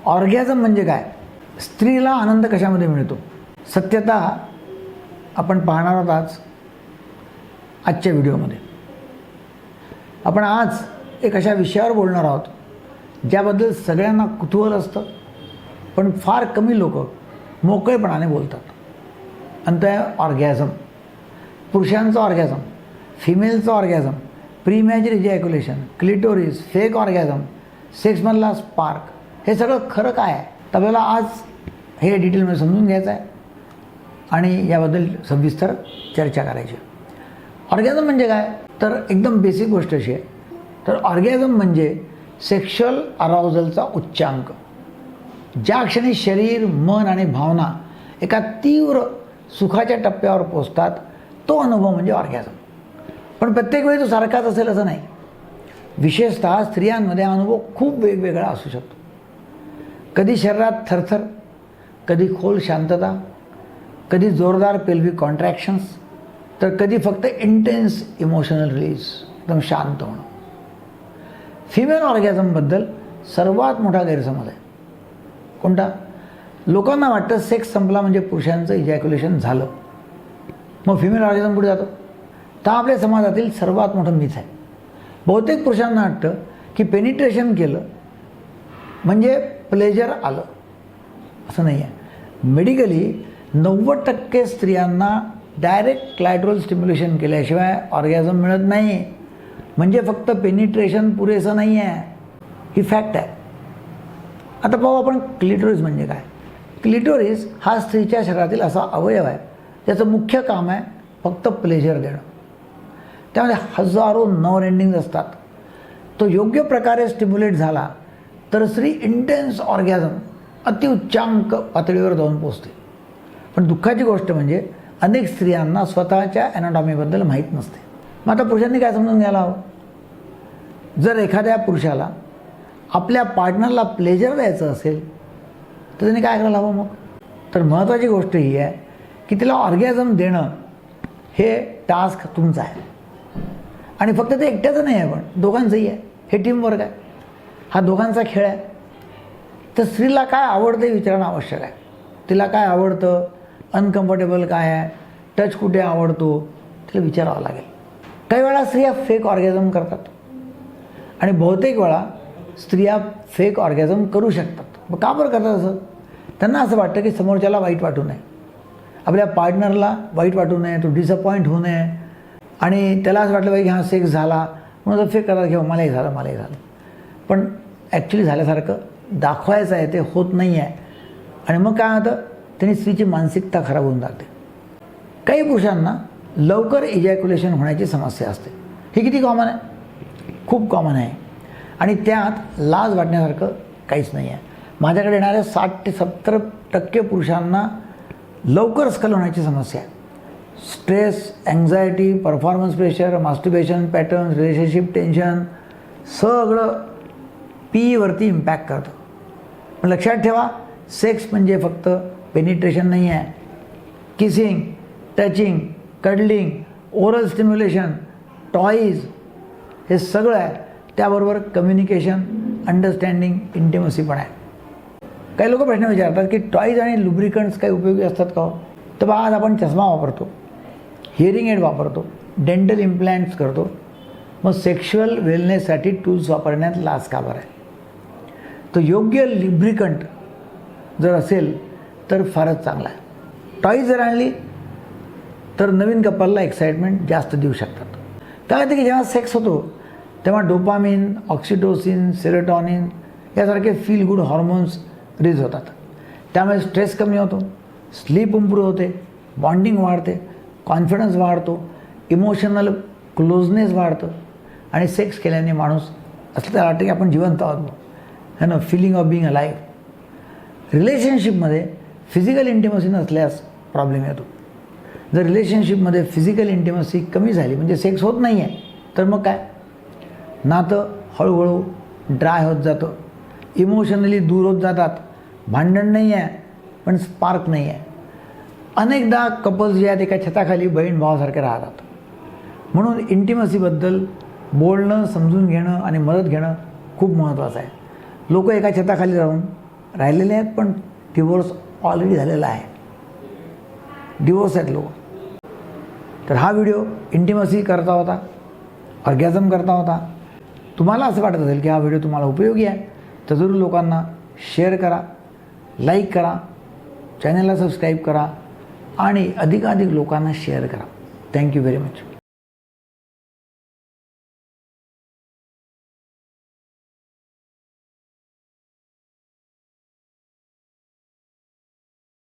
Orgasm म्हणजे काय? स्त्रीला आनंद कशामध्ये मिळतो? सत्यता आपण पाहणार आहोत आजच्या व्हिडिओमध्ये. आपण आज एक अशा विषयावर बोलणार आहोत ज्याबद्दल सगळ्यांना कुतूहल असतं, पण फार कमी लोक मोकळेपणाने बोलतात. आणि तो आहे ऑर्गॅझम. पुरुषांचं ऑर्गॅझम, फिमेलचं orgasm, premature ejaculation, clitoris, fake orgasm, सेक्समधला स्पार्क, हे सगळं खरं काय आहे? तर आपल्याला आज हे डिटेलमध्ये समजून घ्यायचं आहे आणि याबद्दल सविस्तर चर्चा करायची. ऑर्गॅझम म्हणजे काय? तर एकदम बेसिक गोष्ट अशी आहे. तर ऑर्गॅझम म्हणजे सेक्शुअल अराउझलचा उच्चांक. ज्या क्षणी शरीर, मन आणि भावना एका तीव्र सुखाच्या टप्प्यावर पोचतात, तो अनुभव म्हणजे ऑर्गॅझम. पण प्रत्येक वेळी तो सारखाच असेल असं नाही. विशेषतः स्त्रियांमध्ये हा अनुभव खूप वेगवेगळा असू शकतो. कधी शरीरात थरथर, कधी खोल शांतता, कधी जोरदार पेल्विक कॉन्ट्रॅक्शन्स, तर कधी फक्त इंटेन्स इमोशनल रिलीज, एकदम शांत होणं. फिमेल ऑर्गॅझमबद्दल सर्वात मोठा गैरसमज आहे. कोणता? लोकांना वाटतं सेक्स संपला म्हणजे पुरुषांचं इजॅक्युलेशन झालं, मग फिमेल ऑर्गॅझम पुढे जातो. तर आपल्या समाजातील सर्वात मोठं मिथ आहे. बहुतेक पुरुषांना वाटतं की पेनिट्रेशन केलं म्हणजे प्लेजर आलं. असं नाही आहे. मेडिकली 90% स्त्रियांना डायरेक्ट क्लायटरल स्टिम्युलेशन केल्याशिवाय ऑर्गॅझम मिळत नाही. म्हणजे फक्त पेनिट्रेशन पुरेसं नाही आहे, ही फॅक्ट आहे. आता पाहू आपण क्लिटोरिस म्हणजे काय. क्लिटोरिस हा स्त्रीच्या शरीरातील असा अवयव आहे ज्याचं मुख्य काम आहे फक्त प्लेजर देणं. त्यामध्ये हजारो नॉन एंडिंग्स असतात. तो योग्य प्रकारे स्टिम्युलेट झाला तर स्त्री इंटेन्स ऑर्गॅझम, अतिउच्चांक पातळीवर जाऊन पोचते. पण दुःखाची गोष्ट म्हणजे अनेक स्त्रियांना स्वतःच्या ॲनाटॉमीबद्दल माहीत नसते. मग आता पुरुषांनी काय समजून घ्यायला हवं? जर एखाद्या पुरुषाला आपल्या पार्टनरला प्लेजर द्यायचं असेल तर त्याने काय करायला हवं? मग तर महत्त्वाची गोष्ट ही आहे की तिला ऑर्गॅझम देणं हे टास्क तुमचं आहे. आणि फक्त ते एकट्याचं नाही आहे, पण दोघांचंही आहे. हे टीमवर्क आहे, हा दोघांचा खेळ आहे. तर स्त्रीला काय आवडतं हे विचारणं आवश्यक आहे. तिला काय आवडतं, अनकम्फर्टेबल काय आहे, टच कुठे आवडतो, तिला विचारावं लागेल. काही वेळा स्त्रिया फेक ऑर्गॅझम करतात आणि बहुतेक वेळा स्त्रिया फेक ऑर्गॅझम करू शकतात. मग का बरं करतात असं? त्यांना असं वाटतं की समोरच्याला वाईट वाटू नये, आपल्या पार्टनरला वाईट वाटू नये, तो डिसअपॉइंट होऊ नये. आणि त्याला असं वाटलं पाहिजे की हा सेक्स झाला म्हणून फेक करतात की मलाही झालं. पण ॲक्च्युली झाल्यासारखं दाखवायचं आहे, ते होत नाही आहे. आणि मग काय होतं, त्यांनी स्त्रीची मानसिकता खराब होऊन जाते. काही पुरुषांना लवकर इजॅक्युलेशन होण्याची समस्या असते. हे किती कॉमन आहे? खूप कॉमन आहे. आणि त्यात लाज वाटण्यासारखं काहीच नाही आहे. माझ्याकडे येणाऱ्या 60 ते 70% पुरुषांना लवकर स्खलन होण्याची समस्या आहे. Stress, anxiety, performance pressure, masturbation patterns, relationship tension सगळं पीवरती इम्पॅक्ट करतं. पण लक्षात ठेवा, सेक्स म्हणजे फक्त पेनिट्रेशन नाही आहे. Kissing, touching, cuddling, oral stimulation, toys, हे सगळं आहे. त्याबरोबर कम्युनिकेशन, अंडरस्टँडिंग, इंटिमसी पण आहे. काही लोक प्रश्न विचारतात की टॉईज आणि लुब्रिकंट्स काही उपयोगी असतात का? तर बघा, आज आपण चष्मा वापरतो, हिअरिंग एड वापरतो, डेंटल इम्प्लॅन्ट्स करतो, मग सेक्शुअल वेलनेससाठी टूल्स वापरण्यात लाज का बरं आहे? तर योग्य लुब्रिकंट जर असेल तर फारच चांगला आहे. टॉईज जर आणली तर नवीन कपलला एक्साइटमेंट जास्त देऊ शकतात. काय होतं की जेव्हा सेक्स होतो तेव्हा डोपामिन, ऑक्सिटोसिन, सेरोटॉनिन यासारखे फील गुड हॉर्मोन्स रिलीज होतात. त्यामुळे स्ट्रेस कमी होतो, स्लीप इम्प्रूव्ह होते, बॉन्डिंग वाढते, कॉन्फिडन्स वाढतो, इमोशनल क्लोजनेस वाढतं. आणि सेक्स केल्याने माणूस असं त्याला वाटतं की आपण जिवंत आहोत, है ना, फिलिंग ऑफ बिंग अलाइव्ह. रिलेशनशिपमध्ये फिजिकल इंटिमसी नसल्यास प्रॉब्लेम येतो. जर रिलेशनशिपमध्ये फिजिकल इंटिमसी कमी झाली म्हणजे सेक्स होत नाही आहे, तर मग काय, नातं हळूहळू ड्राय होत जातं, इमोशनली दूर होत जातात. भांडण नाही आहे पण स्पार्क नाही आहे. अनेकदा कपल्स जे आहेत एका छताखाली बहीण भावासारखे राहतात. म्हणून इंटिमसीबद्दल बोलणं, समजून घेणं आणि मदत घेणं खूप महत्त्वाचं आहे. लोक एका छताखाली राहून राहिलेले आहेत पण डिवोर्स ऑलरेडी झालेला आहे, डिवोर्स आहेत लोक. तर हा व्हिडिओ इंटिमसी करता होता, ऑर्गॅझम करता होता. तुम्हाला असं वाटत असेल की हा व्हिडिओ तुम्हाला उपयोगी आहे तर जरूर लोकांना शेअर करा, लाईक करा, चॅनलला सबस्क्राईब करा आणि अधिकाधिक लोकांना शेअर करा. Thank you very much.